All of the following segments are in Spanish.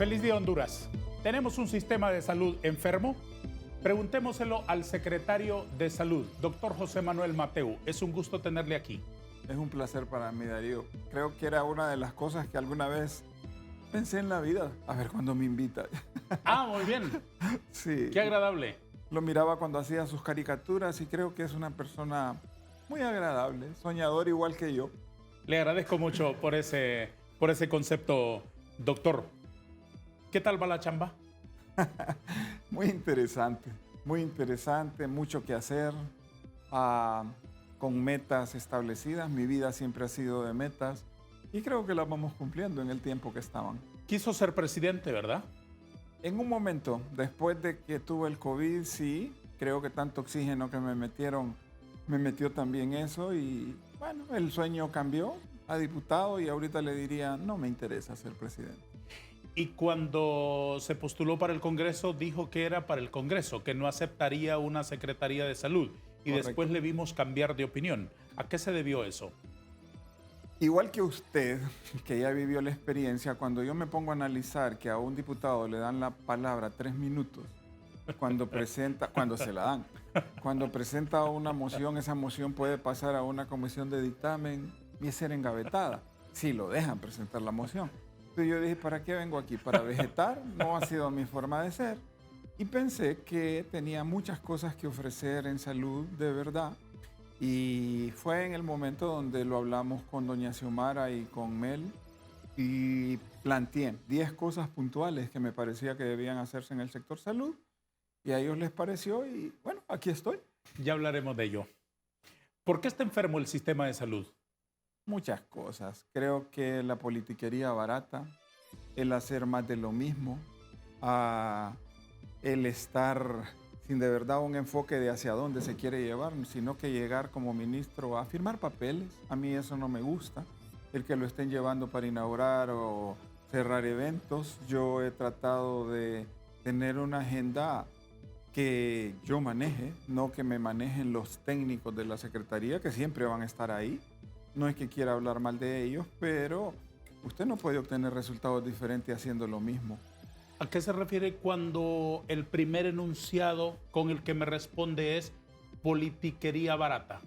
Feliz día, Honduras. ¿Tenemos un sistema de salud enfermo? Preguntémoselo al secretario de Salud, doctor José Manuel Mateu. Es un gusto tenerle aquí. Es un placer para mí, Darío. Creo que era una de las cosas que alguna vez pensé en la vida. A ver cuándo me invita. Ah, muy bien. Sí. Qué agradable. Lo miraba cuando hacía sus caricaturas y creo que es una persona muy agradable, soñador igual que yo. Le agradezco mucho por ese concepto, doctor. ¿Qué tal va la chamba? Muy interesante, mucho que hacer, con metas establecidas. Mi vida siempre ha sido de metas y creo que las vamos cumpliendo en el tiempo que estaban. Quiso ser presidente, ¿verdad? En un momento, después de que tuve el COVID, sí, creo que tanto oxígeno que me metieron, me metió también eso y bueno, el sueño cambió a diputado y ahorita le diría, no me interesa ser presidente. Y cuando se postuló para el Congreso, dijo que era para el Congreso, que no aceptaría una Secretaría de Salud. Y Correcto. después le vimos cambiar de opinión. ¿A qué se debió eso? Igual que usted, que ya vivió la experiencia, cuando yo me pongo a analizar que a un diputado le dan la palabra 3 minutos, cuando se la dan, cuando presenta una moción, esa moción puede pasar a una comisión de dictamen y ser engavetada, si lo dejan presentar la moción. Entonces yo dije, ¿para qué vengo aquí? ¿Para vegetar? No ha sido mi forma de ser. Y pensé que tenía muchas cosas que ofrecer en salud de verdad. Y fue en el momento donde lo hablamos con doña Xiomara y con Mel y planteé 10 cosas puntuales que me parecía que debían hacerse en el sector salud y a ellos les pareció y bueno, aquí estoy. Ya hablaremos de ello. ¿Por qué está enfermo el sistema de salud? Muchas cosas. Creo que la politiquería barata, el hacer más de lo mismo, el estar sin de verdad un enfoque de hacia dónde se quiere llevar, sino que llegar como ministro a firmar papeles. A mí eso no me gusta. El que lo estén llevando para inaugurar o cerrar eventos. Yo he tratado de tener una agenda que yo maneje, no que me manejen los técnicos de la Secretaría, que siempre van a estar ahí. No es que quiera hablar mal de ellos, pero usted no puede obtener resultados diferentes haciendo lo mismo. ¿A qué se refiere cuando el primer enunciado con el que me responde es politiquería barata?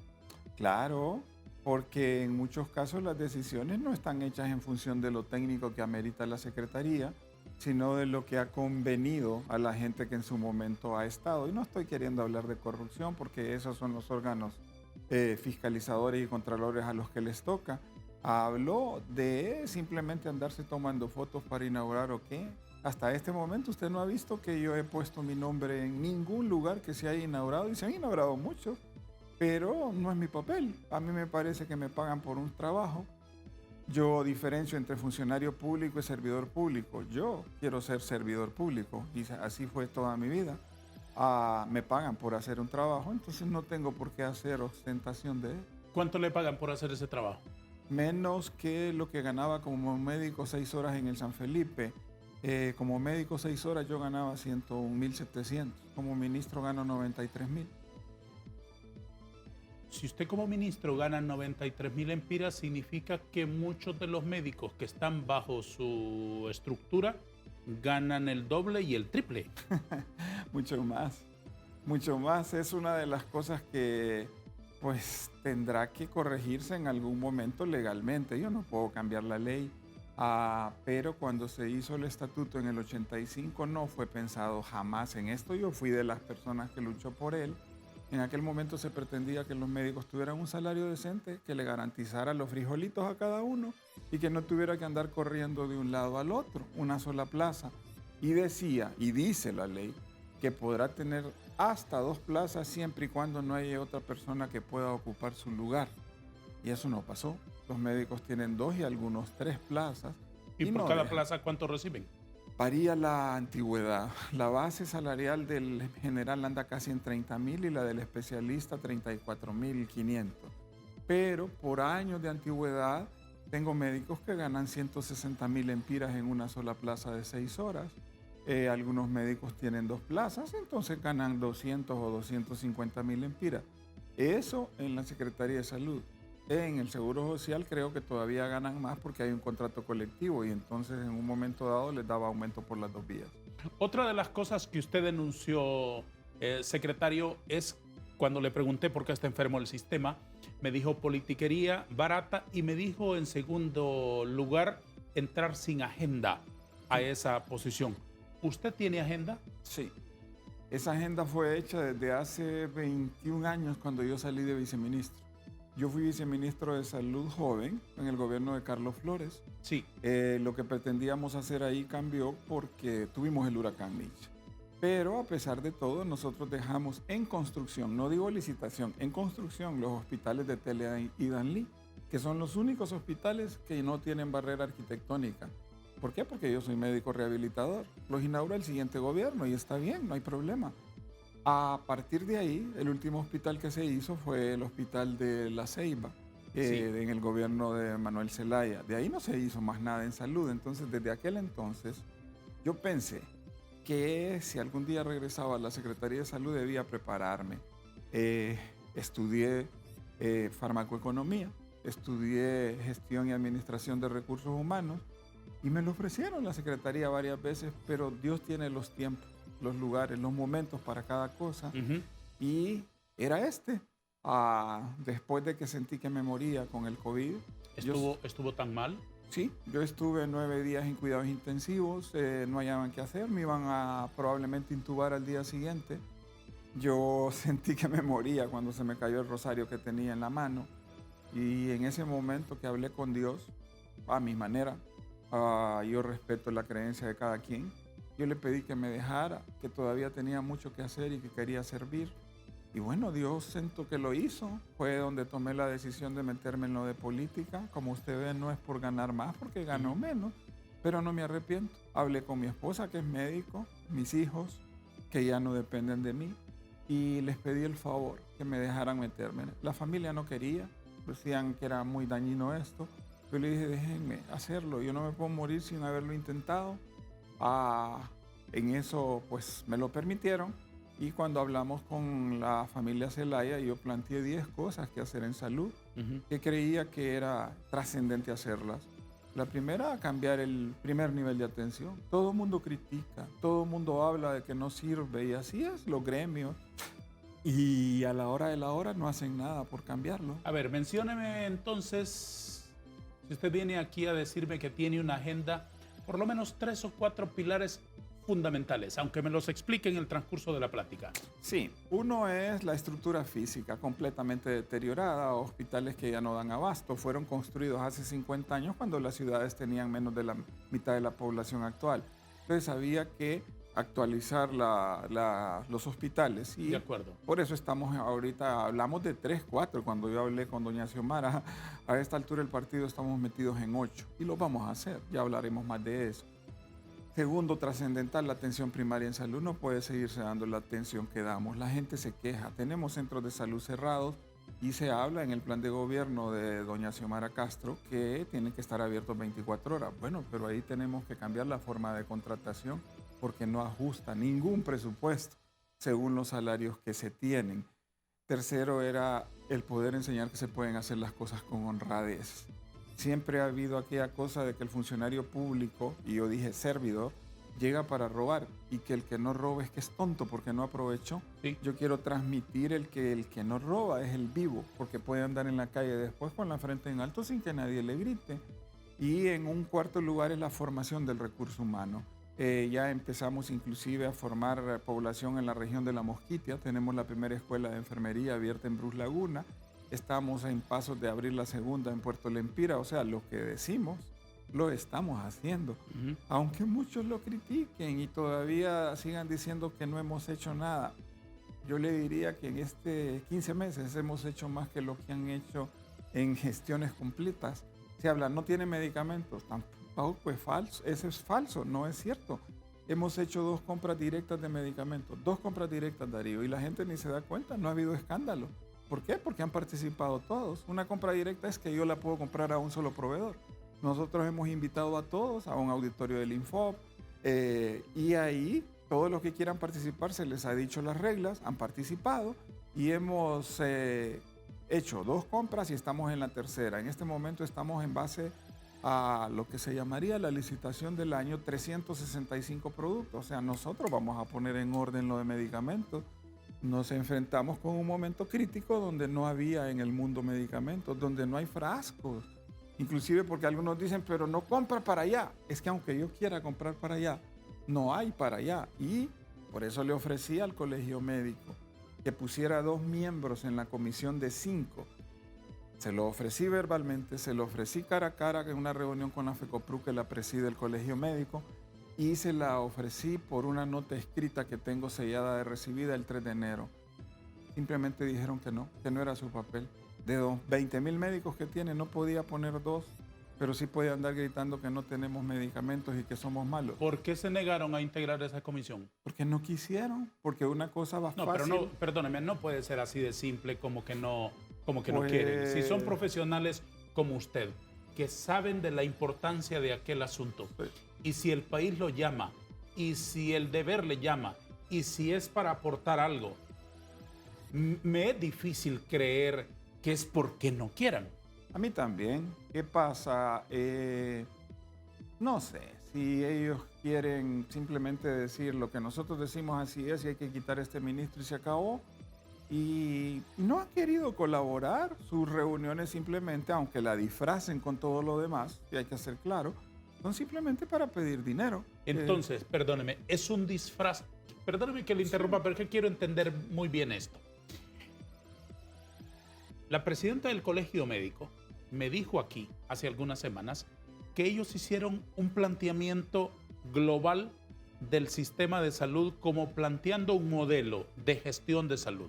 Claro, porque en muchos casos las decisiones no están hechas en función de lo técnico que amerita la Secretaría, sino de lo que ha convenido a la gente que en su momento ha estado. Y no estoy queriendo hablar de corrupción porque esos son los órganos fiscalizadores y contralores a los que les toca. Hablo de simplemente andarse tomando fotos para inaugurar o qué. Hasta este momento usted no ha visto que yo he puesto mi nombre en ningún lugar que se haya inaugurado y se han inaugurado muchos, pero no es mi papel. A mí me parece que me pagan por un trabajo. Yo diferencio entre funcionario público y servidor público. Yo quiero ser servidor público y así fue toda mi vida. Me pagan por hacer un trabajo, entonces no tengo por qué hacer ostentación de él. ¿Cuánto le pagan por hacer ese trabajo? Menos que lo que ganaba como médico 6 horas en el San Felipe. Como médico 6 horas yo ganaba 101.700. Como ministro gano 93.000. Si usted como ministro gana 93.000 empiras, significa que muchos de los médicos que están bajo su estructura ganan el doble y el triple. Mucho más. Mucho más. Es una de las cosas que pues tendrá que corregirse en algún momento legalmente. Yo no puedo cambiar la ley. Pero cuando se hizo el estatuto en el 85 no fue pensado jamás en esto. Yo fui de las personas que luchó por él. En aquel momento se pretendía que los médicos tuvieran un salario decente, que le garantizara los frijolitos a cada uno y que no tuviera que andar corriendo de un lado al otro, una sola plaza. Y decía, y dice la ley, que podrá tener hasta 2 plazas siempre y cuando no haya otra persona que pueda ocupar su lugar. Y eso no pasó. Los médicos tienen 2 y algunos 3 plazas. ¿Y por cada plaza cuánto reciben? Varía la antigüedad. La base salarial del general anda casi en 30.000 y la del especialista 34.500. Pero por años de antigüedad tengo médicos que ganan 160.000 empiras en una sola plaza de 6 horas. Algunos médicos tienen 2 plazas, entonces ganan 200 o 250.000 empiras. Eso en la Secretaría de Salud. En el Seguro Social creo que todavía ganan más porque hay un contrato colectivo y entonces en un momento dado les daba aumento por las dos vías. Otra de las cosas que usted denunció, secretario, es cuando le pregunté por qué está enfermo el sistema, me dijo politiquería barata y me dijo en segundo lugar entrar sin agenda a esa posición. ¿Usted tiene agenda? Sí. Esa agenda fue hecha desde hace 21 años cuando yo salí de viceministro. Yo fui viceministro de Salud joven en el gobierno de Carlos Flores. Sí. Lo que pretendíamos hacer ahí cambió porque tuvimos el huracán Mitch. Pero a pesar de todo, nosotros dejamos en construcción, no digo licitación, en construcción los hospitales de Telea y Danlí, que son los únicos hospitales que no tienen barrera arquitectónica. ¿Por qué? Porque yo soy médico rehabilitador. Los inaugura el siguiente gobierno y está bien, no hay problema. A partir de ahí, el último hospital que se hizo fue el hospital de La Ceiba, en el gobierno de Manuel Zelaya. De ahí no se hizo más nada en salud. Entonces, desde aquel entonces, yo pensé que si algún día regresaba a la Secretaría de Salud debía prepararme. Estudié farmacoeconomía, estudié gestión y administración de recursos humanos y me lo ofrecieron la Secretaría varias veces, pero Dios tiene los tiempos, los lugares, los momentos para cada cosa. Y era este. Después de que sentí que me moría con el COVID. ¿Estuvo tan mal? Sí, yo estuve 9 días en cuidados intensivos, no hallaban qué hacer, me iban a probablemente intubar al día siguiente. Yo sentí que me moría cuando se me cayó el rosario que tenía en la mano y en ese momento que hablé con Dios, a mi manera, yo respeto la creencia de cada quien, yo le pedí que me dejara, que todavía tenía mucho que hacer y que quería servir. Y bueno, Dios siento que lo hizo. Fue donde tomé la decisión de meterme en lo de política. Como usted ve, no es por ganar más, porque ganó menos, pero no me arrepiento. Hablé con mi esposa, que es médico, mis hijos, que ya no dependen de mí, y les pedí el favor que me dejaran meterme. La familia no quería, decían que era muy dañino esto. Yo le dije, déjenme hacerlo, yo no me puedo morir sin haberlo intentado. En eso, pues, me lo permitieron. Y cuando hablamos con la familia Zelaya, yo planteé 10 cosas que hacer en salud, que creía que era trascendente hacerlas. La primera, cambiar el primer nivel de atención. Todo el mundo critica, todo el mundo habla de que no sirve y así es, los gremios. Y a la hora de la hora no hacen nada por cambiarlo. A ver, mencióneme entonces, si usted viene aquí a decirme que tiene una agenda, por lo menos 3 o 4 pilares fundamentales, aunque me los explique en el transcurso de la plática. Sí, uno es la estructura física completamente deteriorada, hospitales que ya no dan abasto, fueron construidos hace 50 años cuando las ciudades tenían menos de la mitad de la población actual. Entonces había que actualizar los hospitales y de acuerdo. Por eso estamos ahorita, hablamos de 3, 4, cuando yo hablé con doña Xiomara, a esta altura del partido estamos metidos en 8 y lo vamos a hacer, ya hablaremos más de eso. Segundo, trascendental, la atención primaria en salud no puede seguirse dando la atención que damos. La gente se queja. Tenemos centros de salud cerrados y se habla en el plan de gobierno de doña Xiomara Castro que tienen que estar abiertos 24 horas. Bueno, pero ahí tenemos que cambiar la forma de contratación porque no ajusta ningún presupuesto según los salarios que se tienen. Tercero era el poder enseñar que se pueden hacer las cosas con honradez. Siempre ha habido aquella cosa de que el funcionario público, y yo dije servidor, llega para robar y que el que no roba es que es tonto porque no aprovechó. Sí. Yo quiero transmitir el que no roba es el vivo, porque puede andar en la calle después con la frente en alto sin que nadie le grite. Y en un cuarto lugar es la formación del recurso humano. Ya empezamos inclusive a formar población en la región de La Mosquitia. Tenemos la primera escuela de enfermería abierta en Brus Laguna. Estamos en pasos de abrir la segunda en Puerto Lempira. O sea, lo que decimos lo estamos haciendo. Aunque muchos lo critiquen y todavía sigan diciendo que no hemos hecho nada. Yo le diría que en 15 meses hemos hecho más que lo que han hecho en gestiones completas. Se habla, no tiene medicamentos, tampoco es falso. Eso es falso, no es cierto. Hemos hecho 2 compras directas de medicamentos, 2 compras directas, Darío, y la gente ni se da cuenta, no ha habido escándalo. ¿Por qué? Porque han participado todos. Una compra directa es que yo la puedo comprar a un solo proveedor. Nosotros hemos invitado a todos a un auditorio del Infop y ahí todos los que quieran participar se les ha dicho las reglas, han participado y hemos hecho 2 compras y estamos en la tercera. En este momento estamos en base a lo que se llamaría la licitación del año 365 productos. O sea, nosotros vamos a poner en orden lo de medicamentos. Nos enfrentamos con un momento crítico donde no había en el mundo medicamentos, donde no hay frascos. Inclusive porque algunos dicen, pero no compra para allá. Es que aunque yo quiera comprar para allá, no hay para allá. Y por eso le ofrecí al colegio médico que pusiera 2 miembros en la comisión de 5. Se lo ofrecí verbalmente, se lo ofrecí cara a cara en una reunión con la FECOPRU que la preside el colegio médico y se la ofrecí por una nota escrita que tengo sellada de recibida el 3 de enero. Simplemente dijeron que no era su papel. De los 20,000 médicos que tiene, no podía poner 2, pero sí podía andar gritando que no tenemos medicamentos y que somos malos. ¿Por qué se negaron a integrar esa comisión? Porque no quisieron, porque una cosa va No, fácil. pero no, perdóneme, no puede ser así de simple como que no Pues- quieren. Si son profesionales como usted, que saben de la importancia de aquel asunto, Sí. y si el país lo llama, y si el deber le llama, y si es para aportar algo, me es difícil creer que es porque no quieran. A mí también. ¿Qué pasa? No sé, si ellos quieren simplemente decir lo que nosotros decimos así es y hay que quitar a este ministro y se acabó. Y no han querido colaborar. Sus reuniones simplemente, aunque la disfracen con todo lo demás, y hay que ser claro, son simplemente para pedir dinero. Entonces, perdóneme, es un disfraz. Perdóneme que le interrumpa, pero es que quiero entender muy bien esto. La presidenta del Colegio Médico me dijo aquí, hace algunas semanas, que ellos hicieron un planteamiento global del sistema de salud como planteando un modelo de gestión de salud.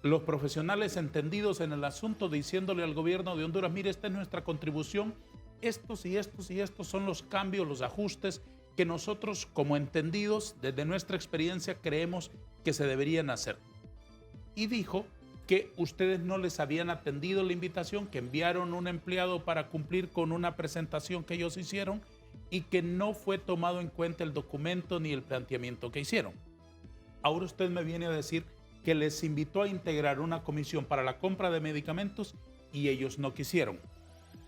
Los profesionales entendidos en el asunto diciéndole al gobierno de Honduras, mire, esta es nuestra contribución, estos y estos y estos son los cambios, los ajustes que nosotros como entendidos desde nuestra experiencia creemos que se deberían hacer. Y dijo que ustedes no les habían atendido la invitación, que enviaron un empleado para cumplir con una presentación que ellos hicieron y que no fue tomado en cuenta el documento ni el planteamiento que hicieron. Ahora usted me viene a decir que les invitó a integrar una comisión para la compra de medicamentos y ellos no quisieron.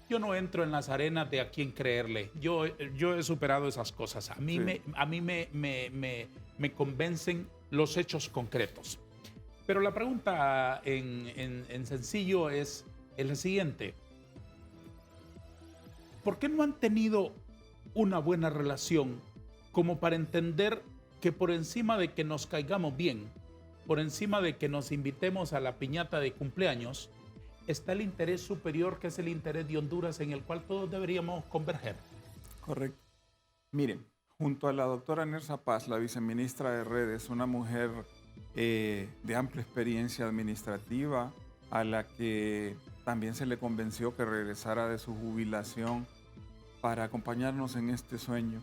Yo no entro en las arenas de a quién creerle. Yo he superado esas cosas. A mí, Sí. me convencen los hechos concretos. Pero la pregunta en sencillo es la siguiente. ¿Por qué no han tenido una buena relación como para entender que por encima de que nos caigamos bien, por encima de que nos invitemos a la piñata de cumpleaños, está el interés superior, que es el interés de Honduras, en el cual todos deberíamos converger? Correcto. Miren, junto a la doctora Nersa Paz, la viceministra de Redes, una mujer de amplia experiencia administrativa, a la que también se le convenció que regresara de su jubilación para acompañarnos en este sueño.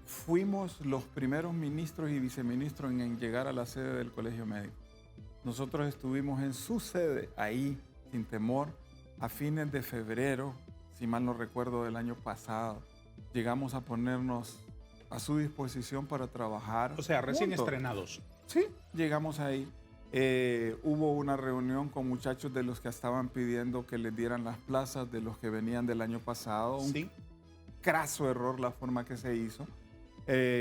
Fuimos los primeros ministros y viceministros en llegar a la sede del Colegio Médico. Nosotros estuvimos en su sede, ahí, sin temor, a fines de febrero, si mal no recuerdo, del año pasado. Llegamos a ponernos a su disposición para trabajar. O sea, recién juntos. estrenados. Sí, llegamos ahí. Hubo una reunión con muchachos de los que estaban pidiendo que les dieran las plazas, de los que venían del año pasado. Sí. Un craso error la forma que se hizo.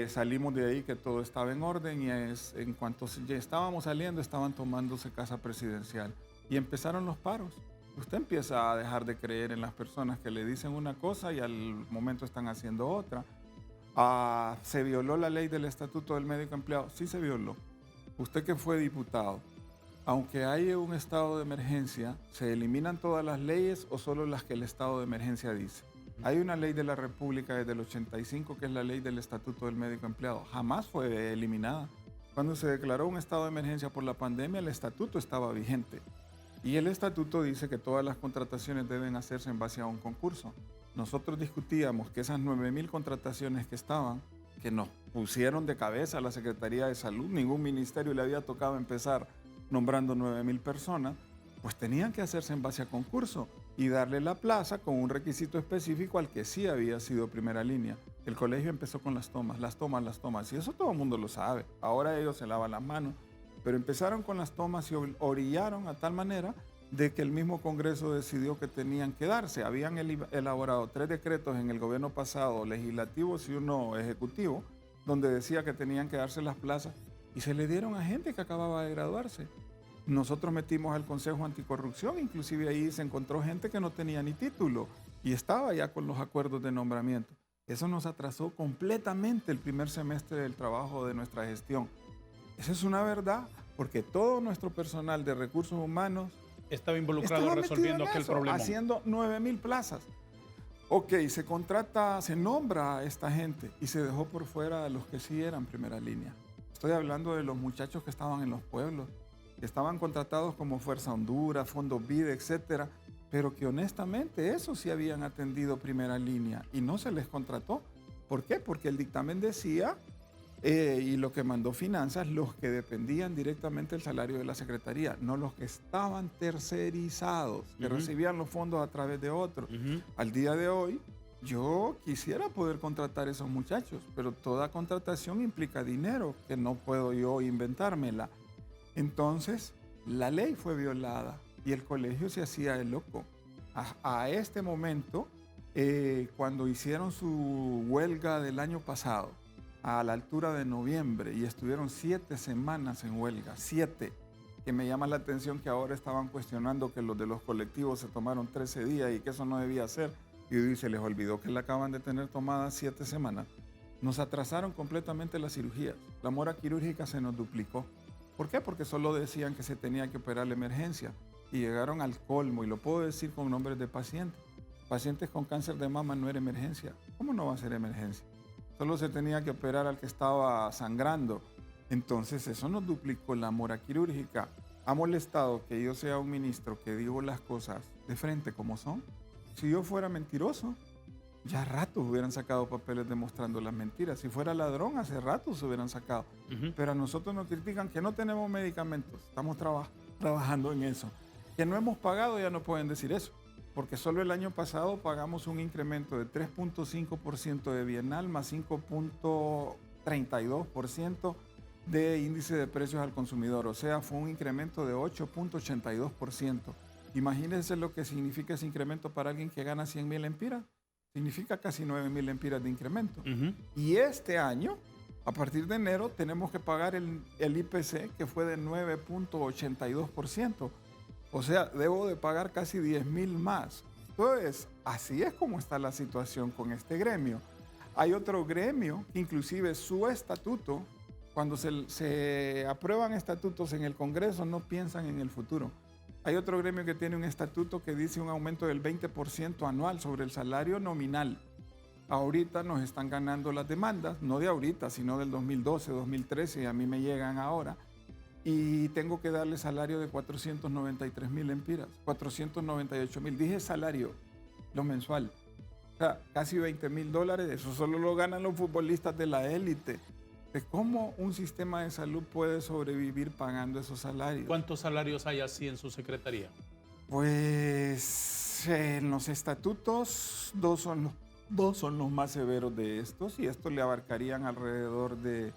Salimos de ahí que todo estaba en orden y en cuanto ya estábamos saliendo estaban tomándose casa presidencial y empezaron los paros. Usted empieza a dejar de creer en las personas que le dicen una cosa y al momento están haciendo otra. ¿Se violó la ley del Estatuto del Médico Empleado? Sí se violó. Usted que fue diputado, aunque haya un estado de emergencia, ¿se eliminan todas las leyes o solo las que el estado de emergencia dice? Hay una ley de la República desde el 85 que es la ley del Estatuto del Médico Empleado. Jamás fue eliminada. Cuando se declaró un estado de emergencia por la pandemia, el estatuto estaba vigente. Y el estatuto dice que todas las contrataciones deben hacerse en base a un concurso. Nosotros discutíamos que esas 9,000 contrataciones que estaban, que nos pusieron de cabeza a la Secretaría de Salud, ningún ministerio le había tocado empezar nombrando 9,000 personas, pues tenían que hacerse en base a concurso y darle la plaza con un requisito específico al que sí había sido primera línea. El colegio empezó con las tomas, y eso todo el mundo lo sabe. Ahora ellos se lavan las manos, pero empezaron con las tomas y orillaron a tal manera de que el mismo Congreso decidió que tenían que darse. Habían elaborado 3 decretos en el gobierno pasado, legislativos y uno ejecutivo, donde decía que tenían que darse las plazas y se le dieron a gente que acababa de graduarse. Nosotros metimos al Consejo Anticorrupción, inclusive ahí se encontró gente que no tenía ni título y estaba ya con los acuerdos de nombramiento. Eso nos atrasó completamente el primer semestre del trabajo de nuestra gestión. Esa es una verdad, porque todo nuestro personal de recursos humanos estaba involucrado resolviendo aquel problema. Haciendo 9,000 plazas. Ok, se contrata, se nombra a esta gente y se dejó por fuera a los que sí eran primera línea. Estoy hablando de los muchachos que estaban en los pueblos, que estaban contratados como Fuerza Honduras, Fondos Vida, etcétera, pero que honestamente esos sí habían atendido primera línea y no se les contrató. ¿Por qué? Porque el dictamen decía, y lo que mandó Finanzas, los que dependían directamente del salario de la Secretaría, no los que estaban tercerizados, que recibían los fondos a través de otros. Al día de hoy, yo quisiera poder contratar a esos muchachos, pero toda contratación implica dinero, que no puedo yo inventármela. Entonces, la ley fue violada y el colegio se hacía el loco. A este momento, cuando hicieron su huelga del año pasado, a la altura de noviembre, y estuvieron 7 semanas en huelga, 7, que me llama la atención que ahora estaban cuestionando que los de los colectivos se tomaron 13 días y que eso no debía ser, y se les olvidó que la acaban de tener tomada 7 semanas. Nos atrasaron completamente las cirugías, la mora quirúrgica se nos duplicó. ¿Por qué? Porque solo decían que se tenía que operar la emergencia, y llegaron al colmo, y lo puedo decir con nombres de pacientes. Pacientes con cáncer de mama no era emergencia. ¿Cómo no va a ser emergencia? Solo se tenía que operar al que estaba sangrando. Entonces eso nos duplicó la mora quirúrgica. Ha molestado que yo sea un ministro que digo las cosas de frente como son. Si yo fuera mentiroso, ya ratos hubieran sacado papeles demostrando las mentiras. Si fuera ladrón, hace ratos se hubieran sacado. Pero a nosotros nos critican que no tenemos medicamentos. Estamos trabajando en eso. Que no hemos pagado, ya no pueden decir eso. Porque solo el año pasado pagamos un incremento de 3.5% de bienal más 5.32% de índice de precios al consumidor. O sea, fue un incremento de 8.82%. Imagínense lo que significa ese incremento para alguien que gana 100,000 lempiras. Significa casi 9,000 lempiras de incremento. Y este año, a partir de enero, tenemos que pagar el IPC, que fue de 9.82%. O sea, debo de pagar casi 10,000 más. Entonces, así es como está la situación con este gremio. Hay otro gremio que inclusive su estatuto, cuando se aprueban estatutos en el Congreso, no piensan en el futuro. Hay otro gremio que tiene un estatuto que dice un aumento del 20% anual sobre el salario nominal. Ahorita nos están ganando las demandas, no de ahorita, sino del 2012, 2013, y a mí me llegan ahora. Y tengo que darle salario de 493,000 lempiras, 498,000. Dije salario, lo mensual. O sea, casi $20,000. Eso solo lo ganan los futbolistas de la élite. ¿De cómo un sistema de salud puede sobrevivir pagando esos salarios? ¿Cuántos salarios hay así en su secretaría? Pues en los estatutos, dos son los más severos de estos, y estos le abarcarían alrededor de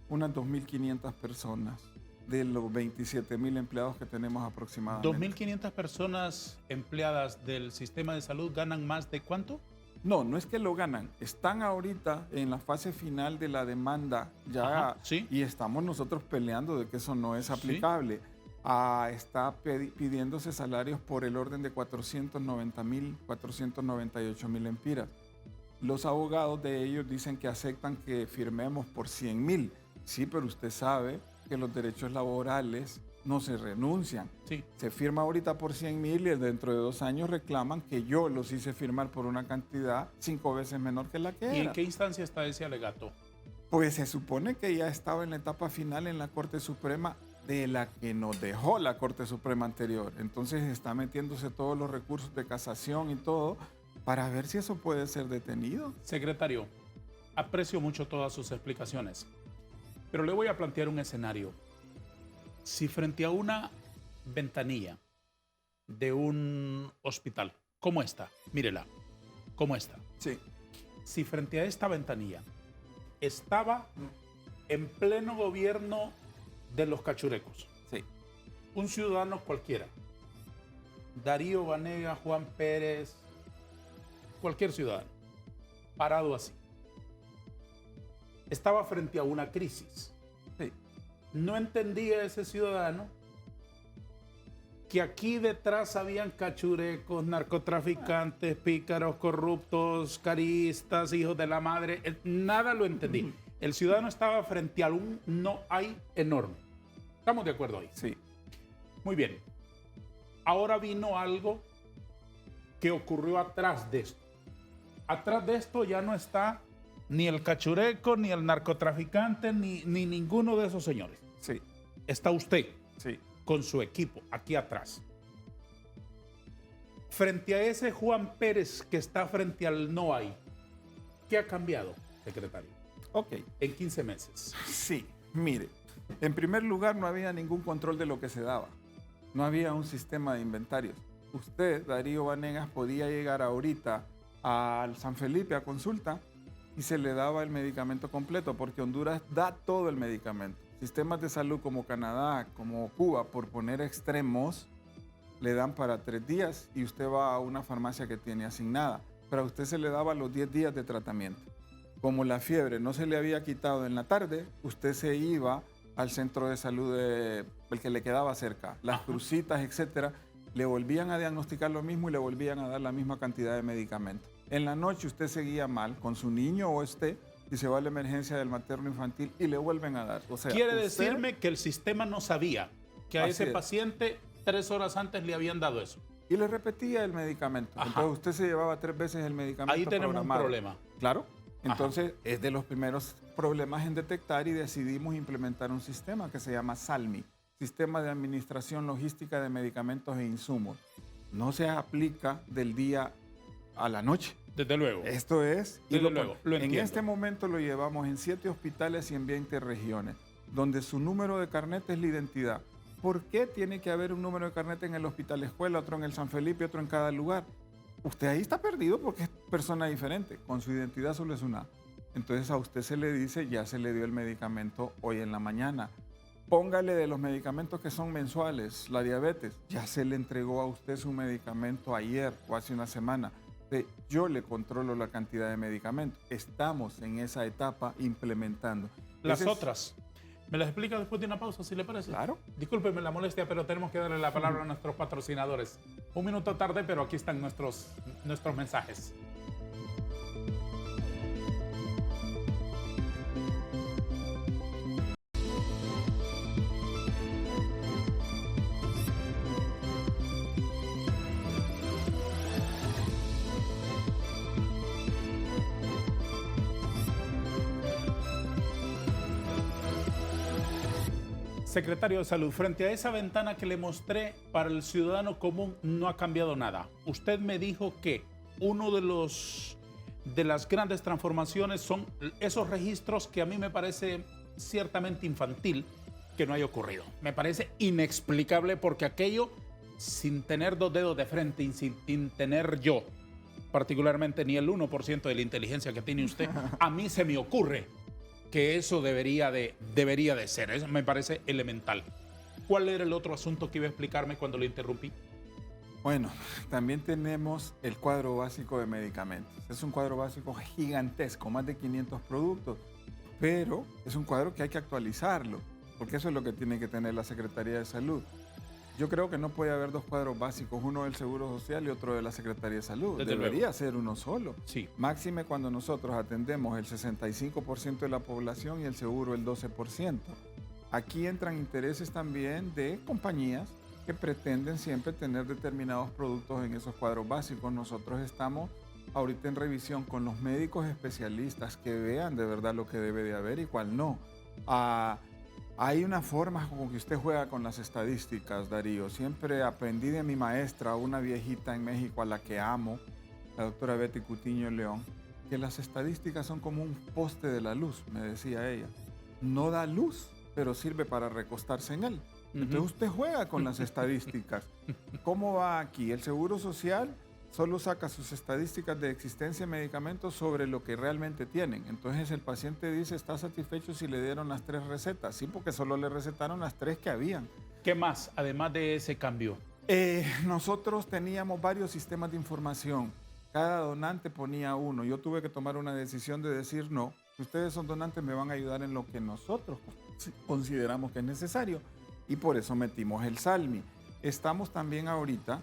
unas 2.500 personas de los 27,000 empleados que tenemos aproximadamente. 2.500 personas empleadas del sistema de salud ganan más de ¿cuánto? No, no es que lo ganan. Están ahorita en la fase final de la demanda ya. ¿Sí? Y estamos nosotros peleando de que eso no es aplicable. ¿Sí? Está pidiéndose salarios por el orden de 490,000, 498,000 lempiras. Los abogados de ellos dicen que aceptan que firmemos por 100,000. Sí, pero usted sabe que los derechos laborales no se renuncian. Sí. Se firma ahorita por 100,000 y dentro de 2 años reclaman que yo los hice firmar por una cantidad 5 veces menor que la que era. ¿Y en qué instancia está ese alegato? Pues se supone que ya estaba en la etapa final en la Corte Suprema, de la que nos dejó la Corte Suprema anterior. Entonces está metiéndose todos los recursos de casación y todo para ver si eso puede ser detenido. Secretario, aprecio mucho todas sus explicaciones, pero le voy a plantear un escenario. Si frente a una ventanilla de un hospital, ¿cómo está? Mírela, ¿cómo está? Sí. Si frente a esta ventanilla estaba en pleno gobierno de los cachurecos, sí, un ciudadano cualquiera, Darío Vanegas, Juan Pérez, cualquier ciudadano, parado así, estaba frente a una crisis. Sí. No entendía ese ciudadano que aquí detrás habían cachurecos, narcotraficantes, pícaros, corruptos, caristas, hijos de la madre. Nada lo entendí. El ciudadano estaba frente a un no hay enorme. ¿Estamos de acuerdo ahí? Sí. Muy bien. Ahora vino algo que ocurrió atrás de esto. Atrás de esto ya no está ni el cachureco, ni el narcotraficante, ni ninguno de esos señores. Sí. Está usted. Sí. Con su equipo aquí atrás. Frente a ese Juan Pérez que está frente al no hay, ¿qué ha cambiado, secretario? Ok. En 15 meses. Sí, mire, en primer lugar no había ningún control de lo que se daba. No había un sistema de inventarios. Usted, Darío Vanegas, podía llegar ahorita al San Felipe a consulta y se le daba el medicamento completo, porque Honduras da todo el medicamento. Sistemas de salud como Canadá, como Cuba, por poner extremos, le dan para 3 días y usted va a una farmacia que tiene asignada. Pero a usted se le daba los 10 días de tratamiento. Como la fiebre no se le había quitado en la tarde, usted se iba al centro de salud, el que le quedaba cerca, las Crucitas, etcétera, le volvían a diagnosticar lo mismo y le volvían a dar la misma cantidad de medicamento. En la noche usted seguía mal con su niño o usted y se va a la emergencia del materno infantil y le vuelven a dar. O sea, quiere decirme que el sistema no sabía que a ese es. Paciente 3 horas antes le habían dado eso. Y le repetía el medicamento. Ajá. Entonces usted se llevaba 3 veces el medicamento Ahí tenemos programado. un problema. Claro. Entonces es de los primeros problemas en detectar y decidimos implementar un sistema que se llama SALMI, Sistema de Administración Logística de Medicamentos e Insumos. No se aplica del día a la noche. Desde luego. Esto es, Desde luego, lo en entiendo. este momento lo llevamos en 7 hospitales y en 20 regiones, donde su número de carnet es la identidad. ¿Por qué tiene que haber un número de carnet en el hospital escuela, otro en el San Felipe, otro en cada lugar? Usted ahí está perdido porque es persona diferente, con su identidad solo es una. Entonces a usted se le dice, ya se le dio el medicamento hoy en la mañana. Póngale de los medicamentos que son mensuales, la diabetes, ya se le entregó a usted su medicamento ayer o hace una semana. Yo le controlo la cantidad de medicamentos. Estamos en esa etapa implementando. Las otras, ¿me las explica después de una pausa, si le parece? Claro. Discúlpeme la molestia, pero tenemos que darle la palabra a nuestros patrocinadores. Un minuto tarde, pero aquí están nuestros mensajes. Secretario de Salud, frente a esa ventana que le mostré, para el ciudadano común no ha cambiado nada. Usted me dijo que uno de las grandes transformaciones son esos registros que a mí me parece ciertamente infantil que no haya ocurrido. Me parece inexplicable porque aquello, sin tener 2 dedos de frente y sin tener yo, particularmente ni el 1% de la inteligencia que tiene usted, a mí se me ocurre que eso debería de ser. Eso me parece elemental. ¿Cuál era el otro asunto que iba a explicarme cuando lo interrumpí? Bueno, también tenemos el cuadro básico de medicamentos. Es un cuadro básico gigantesco, más de 500 productos, pero es un cuadro que hay que actualizarlo, porque eso es lo que tiene que tener la Secretaría de Salud. Yo creo que no puede haber 2 cuadros básicos, uno del Seguro Social y otro de la Secretaría de Salud. Debería ser uno solo. Sí. Máxime cuando nosotros atendemos el 65% de la población y el seguro el 12%. Aquí entran intereses también de compañías que pretenden siempre tener determinados productos en esos cuadros básicos. Nosotros estamos ahorita en revisión con los médicos especialistas que vean de verdad lo que debe de haber y cuál no. Hay una forma como que usted juega con las estadísticas, Darío. Siempre aprendí de mi maestra, una viejita en México a la que amo, la doctora Betty Cutiño León, que las estadísticas son como un poste de la luz, me decía ella. No da luz, pero sirve para recostarse en él. Entonces usted juega con las estadísticas. ¿Cómo va aquí? El Seguro Social solo saca sus estadísticas de existencia de medicamentos sobre lo que realmente tienen. Entonces el paciente dice, ¿está satisfecho si le dieron las 3 recetas? Sí, porque solo le recetaron las 3 que habían. ¿Qué más, además de ese cambio? Nosotros teníamos varios sistemas de información. Cada donante ponía uno. Yo tuve que tomar una decisión de decir, no, si ustedes son donantes me van a ayudar en lo que nosotros consideramos que es necesario. Y por eso metimos el Salmi. Estamos también ahorita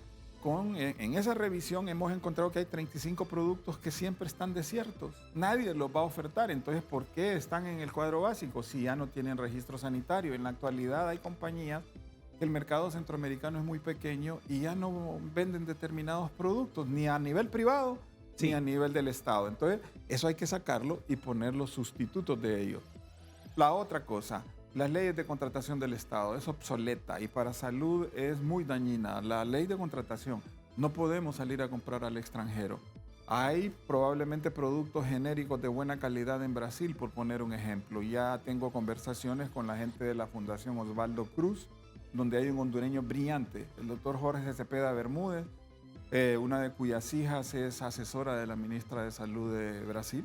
en esa revisión hemos encontrado que hay 35 productos que siempre están desiertos. Nadie los va a ofertar. Entonces, ¿por qué están en el cuadro básico si ya no tienen registro sanitario? En la actualidad hay compañías que el mercado centroamericano es muy pequeño y ya no venden determinados productos, ni a nivel privado, ni a nivel del Estado. Entonces, eso hay que sacarlo y poner los sustitutos de ellos. La otra cosa, las leyes de contratación del Estado es obsoleta y para salud es muy dañina. La ley de contratación, no podemos salir a comprar al extranjero. Hay probablemente productos genéricos de buena calidad en Brasil, por poner un ejemplo. Ya tengo conversaciones con la gente de la Fundación Osvaldo Cruz, donde hay un hondureño brillante, el doctor Jorge Cepeda Bermúdez, una de cuyas hijas es asesora de la ministra de Salud de Brasil,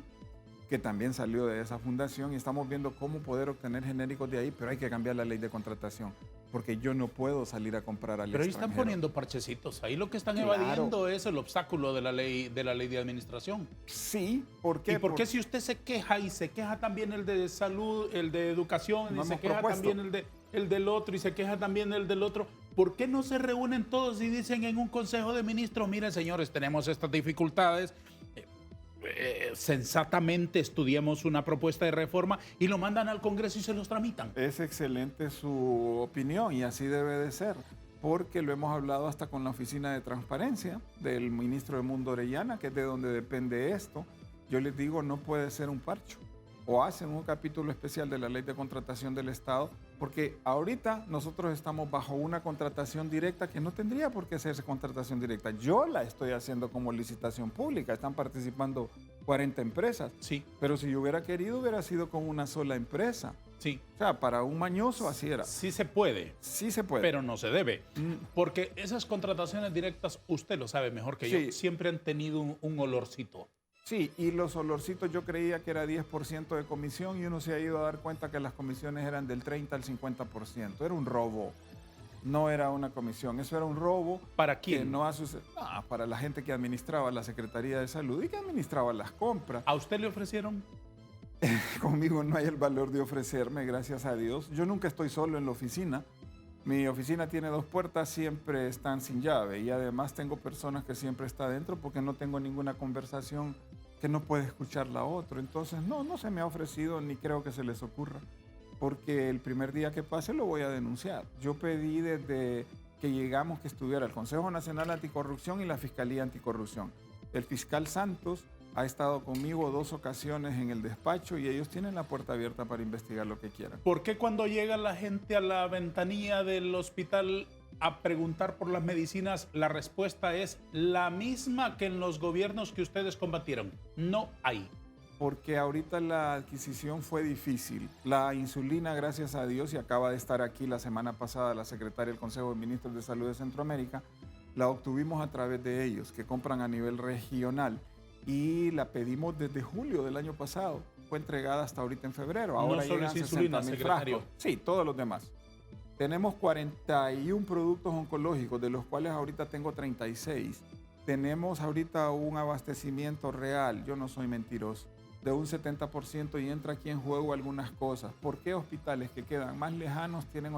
que también salió de esa fundación, y estamos viendo cómo poder obtener genéricos de ahí, pero hay que cambiar la ley de contratación, porque yo no puedo salir a comprar al Pero ahí extranjero. están poniendo parchecitos. Ahí lo que están Claro. evadiendo es el obstáculo de la ley de administración. Sí, ¿por qué? ¿Y por qué si usted se queja y se queja también el de salud, el de educación, No y se hemos queja propuesto. también el del otro, y se queja también el del otro? ¿Por qué no se reúnen todos y dicen en un consejo de ministros, miren señores, tenemos estas dificultades, sensatamente estudiemos una propuesta de reforma y lo mandan al Congreso y se los tramitan? Es excelente su opinión y así debe de ser, porque lo hemos hablado hasta con la Oficina de Transparencia del ministro de Mundo Orellana, que es de donde depende esto. Yo les digo, no puede ser un parcho. O hacen un capítulo especial de la Ley de Contratación del Estado, porque ahorita nosotros estamos bajo una contratación directa que no tendría por qué hacerse contratación directa. Yo la estoy haciendo como licitación pública, están participando 40 empresas. Sí, Pero si yo hubiera querido, hubiera sido con una sola empresa. sí. O sea, para un mañoso así era. Sí se puede, Sí se puede. pero no se debe. Mm, Porque esas contrataciones directas, usted lo sabe mejor que yo, Sí. siempre han tenido un olorcito. sí, y los olorcitos yo creía que era 10% de comisión y uno se ha ido a dar cuenta que las comisiones eran del 30 al 50%. Era un robo. No era una comisión, eso era un robo. ¿Para Que quién? no ha sucedido. Para la gente que administraba la Secretaría de Salud y que administraba las compras. ¿A usted le ofrecieron? Conmigo no hay el valor de ofrecerme, gracias a Dios. Yo nunca estoy solo en la oficina. Mi oficina tiene 2 puertas, siempre están sin llave y además tengo personas que siempre están adentro porque no tengo ninguna conversación que no puede escuchar la otra. Entonces, no se me ha ofrecido ni creo que se les ocurra, porque el primer día que pase lo voy a denunciar. Yo pedí desde que llegamos que estuviera el Consejo Nacional Anticorrupción y la Fiscalía Anticorrupción. El fiscal Santos ha estado conmigo 2 ocasiones en el despacho y ellos tienen la puerta abierta para investigar lo que quieran. ¿Por qué cuando llega la gente a la ventanilla del hospital a preguntar por las medicinas, la respuesta es la misma que en los gobiernos que ustedes combatieron? No hay. Porque ahorita la adquisición fue difícil. La insulina, gracias a Dios, y acaba de estar aquí la semana pasada la secretaria del Consejo de Ministros de Salud de Centroamérica, la obtuvimos a través de ellos, que compran a nivel regional. Y la pedimos desde julio del año pasado. Fue entregada hasta ahorita en febrero. Ahora No solo llegan es insulina, 60,000 secretario. frascos. Sí, todos los demás. Tenemos 41 productos oncológicos, de los cuales ahorita tengo 36. Tenemos ahorita un abastecimiento real, yo no soy mentiroso, de un 70% y entra aquí en juego algunas cosas. ¿Por qué hospitales que quedan más lejanos tienen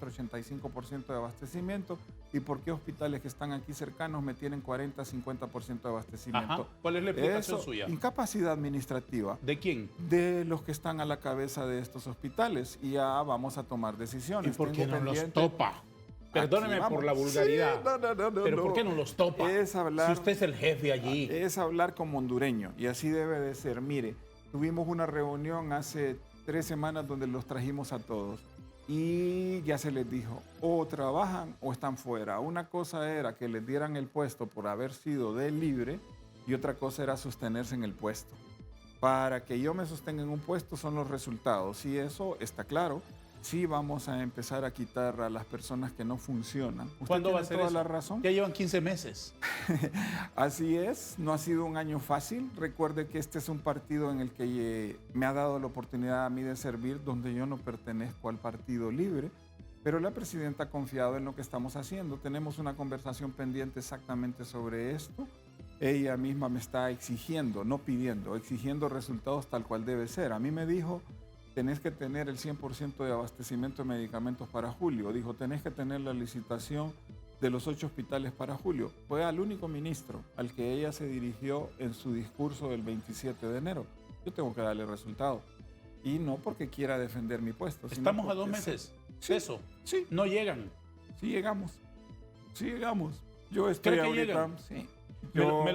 84-85% de abastecimiento? ¿Y por qué hospitales que están aquí cercanos me tienen 40-50% de abastecimiento? Ajá. ¿Cuál es la explicación Eso, suya? incapacidad administrativa ¿De quién? de los que están a la cabeza de estos hospitales y ya vamos a tomar ¿Y decisiones. por qué Tengo no los pendiente- topa? Perdóneme Aquí por vamos. la vulgaridad. Sí, no, Pero ¿por qué no los topa? Es hablar, Si usted es el jefe allí. es hablar como hondureño y así debe de ser. Mire, tuvimos una reunión hace 3 semanas donde los trajimos a todos y ya se les dijo, o trabajan o están fuera. Una cosa era que les dieran el puesto por haber sido de libre y otra cosa era sostenerse en el puesto. Para que yo me sostenga en un puesto son los resultados y eso está claro. Sí vamos a empezar a quitar a las personas que no funcionan. Usted ¿Cuándo va a tiene ser toda eso? la razón. Ya llevan 15 meses. Así es, no ha sido un año fácil. Recuerde que este es un partido en el que me ha dado la oportunidad a mí de servir, donde yo no pertenezco al Partido Libre. Pero la presidenta ha confiado en lo que estamos haciendo. Tenemos una conversación pendiente exactamente sobre esto. Ella misma me está exigiendo, no pidiendo, exigiendo resultados tal cual debe ser. A mí me dijo, tenés que tener el 100% de abastecimiento de medicamentos para julio. Dijo, tenés que tener la licitación de los 8 hospitales para julio. Fue al único ministro al que ella se dirigió en su discurso del 27 de enero. Yo tengo que darle resultado. Y no porque quiera defender mi puesto. Estamos a 2 meses. Sí, Eso. Sí. No llegan. Sí llegamos. Sí llegamos. Yo estoy ¿Cree que ahorita... llegan? Sí.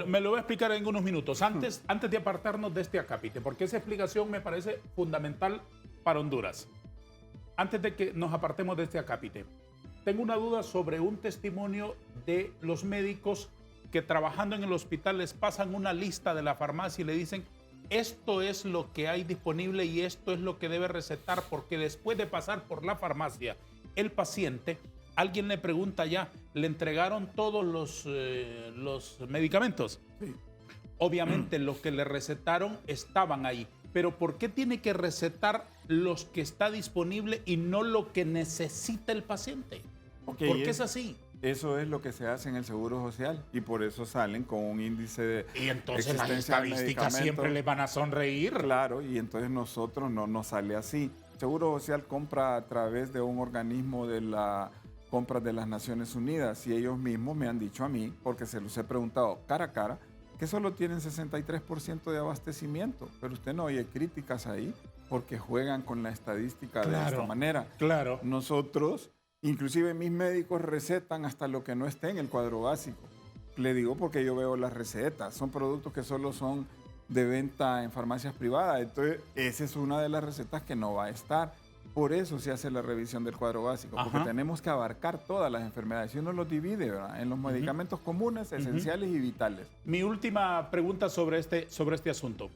Me lo voy a explicar en unos minutos. Antes de apartarnos de este acápite, porque esa explicación me parece fundamental para Honduras. Antes de que nos apartemos de este acápite, tengo una duda sobre un testimonio de los médicos que trabajando en el hospital les pasan una lista de la farmacia y le dicen, esto es lo que hay disponible y esto es lo que debe recetar, porque después de pasar por la farmacia, el paciente, alguien le pregunta ya, ¿le entregaron todos los medicamentos? Sí. Obviamente los que le recetaron estaban ahí, pero ¿por qué tiene que recetar los que está disponible y no lo que necesita el paciente? Okay, ¿Por qué es así? Eso es lo que se hace en el Seguro Social y por eso salen con un índice de Y entonces las existencia de estadísticas medicamentos. siempre les van a sonreír. Claro, y entonces nosotros no nos sale así. Seguro Social compra a través de un organismo de la compra de las Naciones Unidas y ellos mismos me han dicho a mí, porque se los he preguntado cara a cara, que solo tienen 63% de abastecimiento, pero usted no oye críticas ahí porque juegan con la estadística de esta manera. Claro. Nosotros, inclusive mis médicos recetan hasta lo que no esté en el cuadro básico. Le digo porque yo veo las recetas, son productos que solo son de venta en farmacias privadas, entonces esa es una de las recetas que no va a estar. Por eso se hace la revisión del cuadro básico, porque tenemos que abarcar todas las enfermedades y uno los divide, ¿verdad?, en los medicamentos comunes, esenciales y vitales. Mi última pregunta sobre este asunto.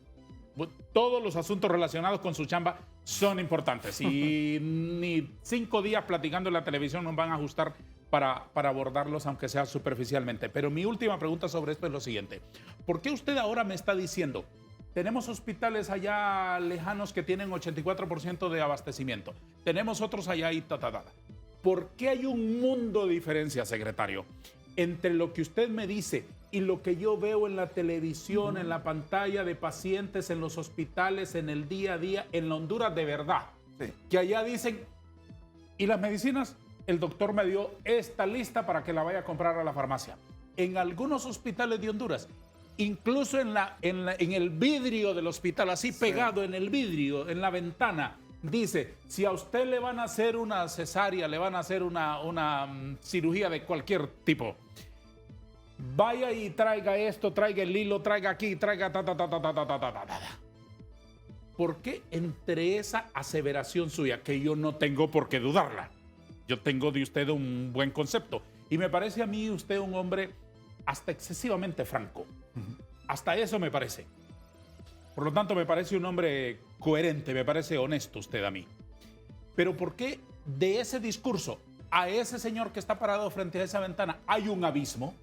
Todos los asuntos relacionados con su chamba son importantes y ni 5 días platicando en la televisión nos van a ajustar para abordarlos, aunque sea superficialmente. Pero mi última pregunta sobre esto es lo siguiente. ¿Por qué usted ahora me está diciendo, tenemos hospitales allá lejanos que tienen 84% de abastecimiento, tenemos otros allá y ¿Por qué hay un mundo de diferencia, secretario, entre lo que usted me dice y lo que yo veo en la televisión, en la pantalla de pacientes, en los hospitales, en el día a día, en la Honduras de verdad? Sí. Que allá dicen, ¿y las medicinas? El doctor me dio esta lista para que la vaya a comprar a la farmacia. En algunos hospitales de Honduras, incluso en el vidrio del hospital, así pegado en el vidrio, en la ventana, dice, si a usted le van a hacer una cesárea, le van a hacer una cirugía de cualquier tipo, vaya y traiga esto, traiga el hilo, traiga aquí, traiga ¿Por qué entre esa aseveración suya, que yo no tengo por qué dudarla? Yo tengo de usted un buen concepto. Y me parece a mí usted un hombre hasta excesivamente franco. Hasta eso me parece. Por lo tanto, me parece un hombre coherente, me parece honesto usted a mí. Pero ¿por qué de ese discurso a ese señor que está parado frente a esa ventana hay un abismo?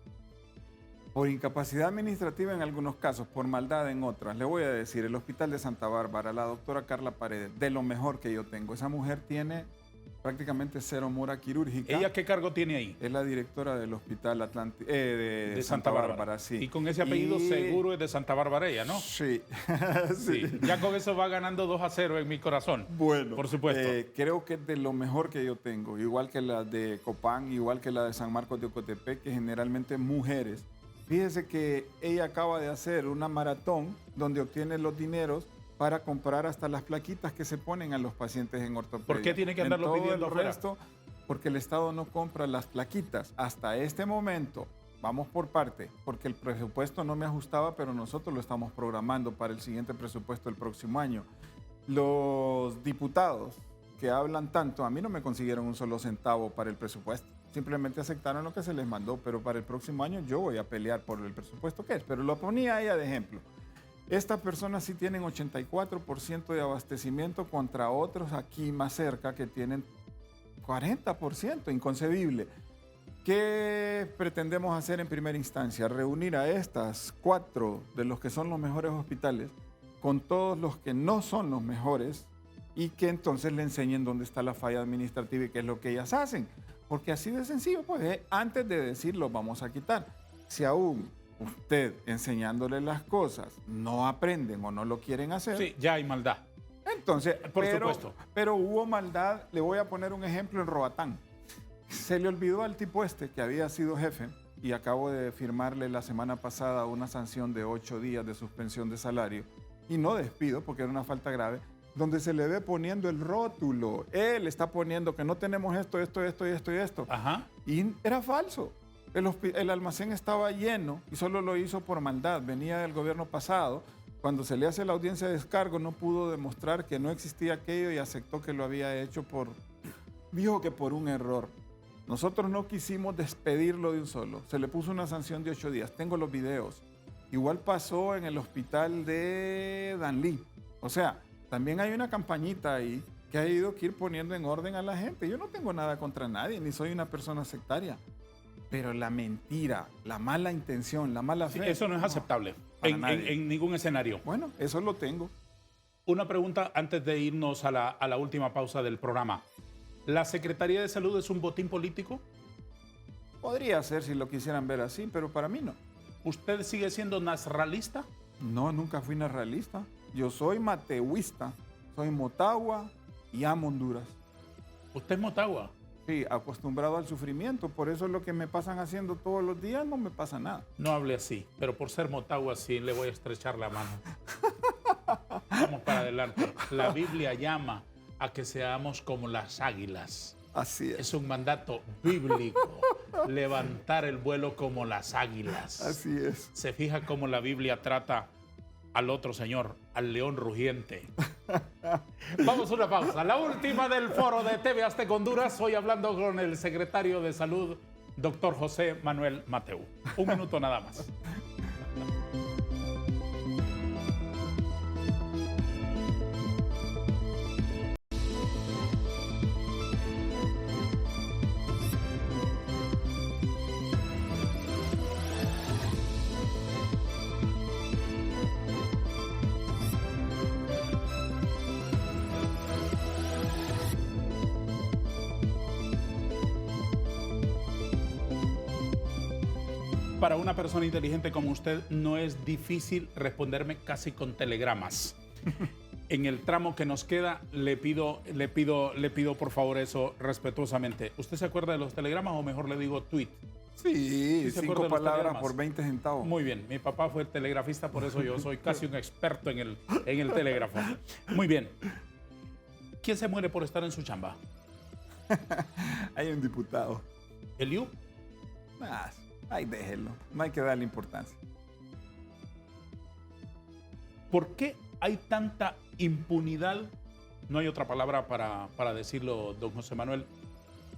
Por incapacidad administrativa en algunos casos, por maldad en otras. Le voy a decir, el Hospital de Santa Bárbara, la doctora Carla Paredes, de lo mejor que yo tengo. Esa mujer tiene prácticamente cero mora quirúrgica. ¿Ella qué cargo tiene ahí? Es la directora del Hospital de Santa Bárbara, sí. Y con ese apellido seguro es de Santa Bárbara ella, ¿no? Sí. Sí. Ya con eso va ganando 2-0 en mi corazón. Bueno, por supuesto. Creo que es de lo mejor que yo tengo, igual que la de Copán, igual que la de San Marcos de Ocotepec, que generalmente mujeres. Fíjese que ella acaba de hacer una maratón donde obtiene los dineros para comprar hasta las plaquitas que se ponen a los pacientes en ortopedia. ¿Por qué tiene que andarlo pidiendo afuera? Porque el Estado no compra las plaquitas. Hasta este momento, vamos por parte, porque el presupuesto no me ajustaba, pero nosotros lo estamos programando para el siguiente presupuesto del próximo año. Los diputados que hablan tanto, a mí no me consiguieron un solo centavo para el presupuesto. Simplemente aceptaron lo que se les mandó, pero para el próximo año yo voy a pelear por el presupuesto que es. Pero lo ponía ella de ejemplo. Estas personas sí tienen 84% de abastecimiento contra otros aquí más cerca que tienen 40%, inconcebible. ¿Qué pretendemos hacer en primera instancia? Reunir a estas 4 de los que son los mejores hospitales con todos los que no son los mejores y que entonces le enseñen dónde está la falla administrativa y qué es lo que ellas hacen. Porque así de sencillo, pues antes de decir lo vamos a quitar. Si aún usted enseñándole las cosas no aprenden o no lo quieren hacer, Sí, ya hay maldad. entonces, Por supuesto. pero hubo maldad. Le voy a poner un ejemplo en Roatán. Se le olvidó al tipo que había sido jefe, y acabo de firmarle la semana pasada una sanción de 8 días de suspensión de salario, y no despido porque era una falta grave, donde se le ve poniendo el rótulo. Él está poniendo que no tenemos esto, esto, esto y esto y esto. Ajá. Y era falso. El almacén estaba lleno y solo lo hizo por maldad. Venía del gobierno pasado. Cuando se le hace la audiencia de descargo, no pudo demostrar que no existía aquello y aceptó que lo había hecho dijo que por un error. Nosotros no quisimos despedirlo de un solo. Se le puso una sanción de 8 días. Tengo los videos. Igual pasó en el hospital de Danlí. O sea, también hay una campañita ahí que ha ido que ir poniendo en orden a la gente. Yo no tengo nada contra nadie, ni soy una persona sectaria. Pero la mentira, la mala intención, la mala fe... Eso no es aceptable en ningún escenario. Bueno, eso lo tengo. Una pregunta antes de irnos a la última pausa del programa. ¿La Secretaría de Salud es un botín político? Podría ser si lo quisieran ver así, pero para mí no. ¿Usted sigue siendo nasralista? No, nunca fui narralista. Yo soy mateuista, soy Motagua y amo Honduras. ¿Usted es Motagua? Sí, acostumbrado al sufrimiento. Por eso lo que me pasan haciendo todos los días no me pasa nada. No hable así, pero por ser Motagua sí le voy a estrechar la mano. Vamos para adelante. La Biblia llama a que seamos como las águilas. Así es. Es un mandato bíblico. Levantar el vuelo como las águilas. Así es. Se fija cómo la Biblia trata al otro señor, al león rugiente. Vamos a una pausa. La última del foro de TV Azteca Honduras. Hoy hablando con el secretario de Salud, doctor José Manuel Mateu. Un minuto nada más. Para una persona inteligente como usted no es difícil responderme casi con telegramas. En el tramo que nos queda le pido por favor eso respetuosamente. ¿Usted se acuerda de los telegramas o mejor le digo tweet? Sí, ¿Se acuerda 5 de los palabras telegramas? por 20 centavos. Muy bien, mi papá fue el telegrafista, por eso yo soy casi un experto en el telégrafo. Muy bien. ¿Quién se muere por estar en su chamba? Hay un diputado. ¿Eliú? Ay, déjelo. No hay que darle importancia. ¿Por qué hay tanta impunidad? No hay otra palabra para decirlo, don José Manuel.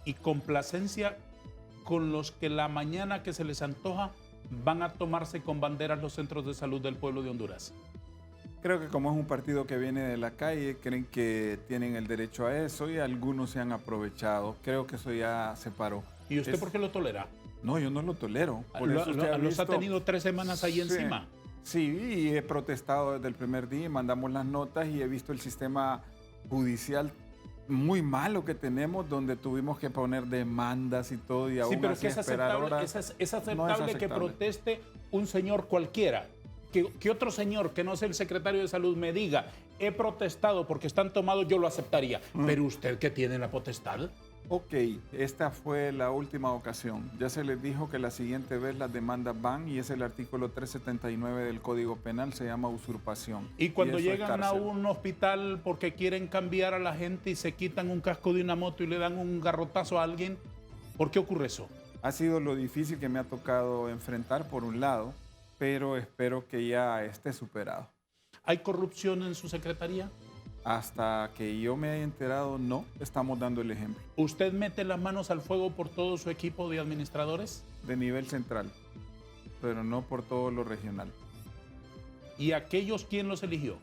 Y complacencia con los que la mañana que se les antoja van a tomarse con banderas los centros de salud del pueblo de Honduras. Creo que como es un partido que viene de la calle, creen que tienen el derecho a eso y algunos se han aprovechado. Creo que eso ya se paró. ¿Y usted por qué lo tolera? No, yo no lo tolero. Por eso usted ha Los visto... ha tenido 3 semanas ahí encima. Sí, y he protestado desde el primer día, mandamos las notas y he visto el sistema judicial muy malo que tenemos, donde tuvimos que poner demandas y todo, y aún Sí, pero así que es esperar aceptable, horas. es aceptable que proteste un señor cualquiera. Que otro señor que no sea el secretario de salud me diga, he protestado porque están tomados, yo lo aceptaría. Pero usted que tiene la potestad. Ok, esta fue la última ocasión. Ya se les dijo que la siguiente vez las demandas van y es el artículo 379 del Código Penal, se llama usurpación. Y cuando eso es llegan a cárcel. un hospital porque quieren cambiar a la gente y se quitan un casco de una moto y le dan un garrotazo a alguien, ¿por qué ocurre eso? Ha sido lo difícil que me ha tocado enfrentar por un lado, pero espero que ya esté superado. ¿Hay corrupción en su secretaría? Hasta que yo me haya enterado, no, estamos dando el ejemplo. ¿Usted mete las manos al fuego por todo su equipo de administradores? De nivel central, pero no por todo lo regional. ¿Y aquellos quién los eligió?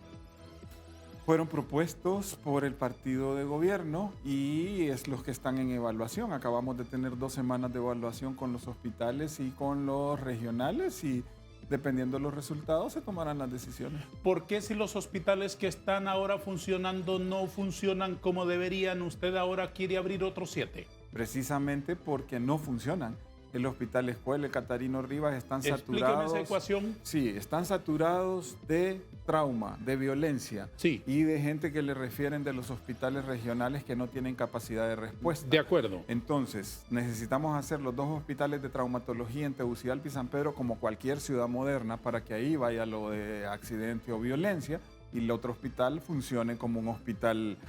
Fueron propuestos por el partido de gobierno y es los que están en evaluación. Acabamos de tener 2 semanas de evaluación con los hospitales y con los regionales y dependiendo de los resultados, se tomarán las decisiones. ¿Por qué si los hospitales que están ahora funcionando no funcionan como deberían, usted ahora quiere abrir otros 7? Precisamente porque no funcionan. El Hospital Escuela, el Catarino Rivas están saturados. Explíqueme esa ecuación. Sí, están saturados de trauma, de violencia Sí. y de gente que le refieren de los hospitales regionales que no tienen capacidad de respuesta. De acuerdo. Entonces, necesitamos hacer los 2 hospitales de traumatología en Tegucigalpa y San Pedro como cualquier ciudad moderna para que ahí vaya lo de accidente o violencia y el otro hospital funcione como un hospital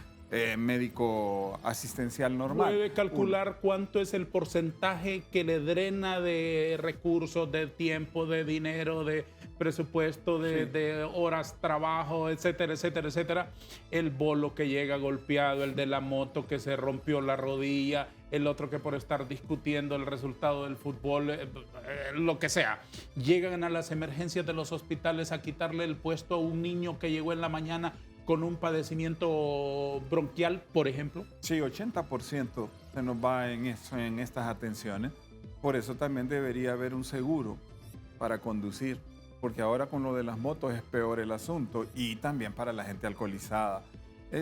médico asistencial normal. ¿Puede calcular cuánto es el porcentaje que le drena de recursos, de tiempo, de dinero, de presupuesto, de horas trabajo, etcétera, etcétera, etcétera? El bolo que llega golpeado, el de la moto que se rompió la rodilla, el otro que por estar discutiendo el resultado del fútbol, lo que sea. Llegan a las emergencias de los hospitales a quitarle el puesto a un niño que llegó en la mañana con un padecimiento bronquial, por ejemplo. Sí, 80% se nos va en eso, en estas atenciones. Por eso también debería haber un seguro para conducir, porque ahora con lo de las motos es peor el asunto y también para la gente alcoholizada.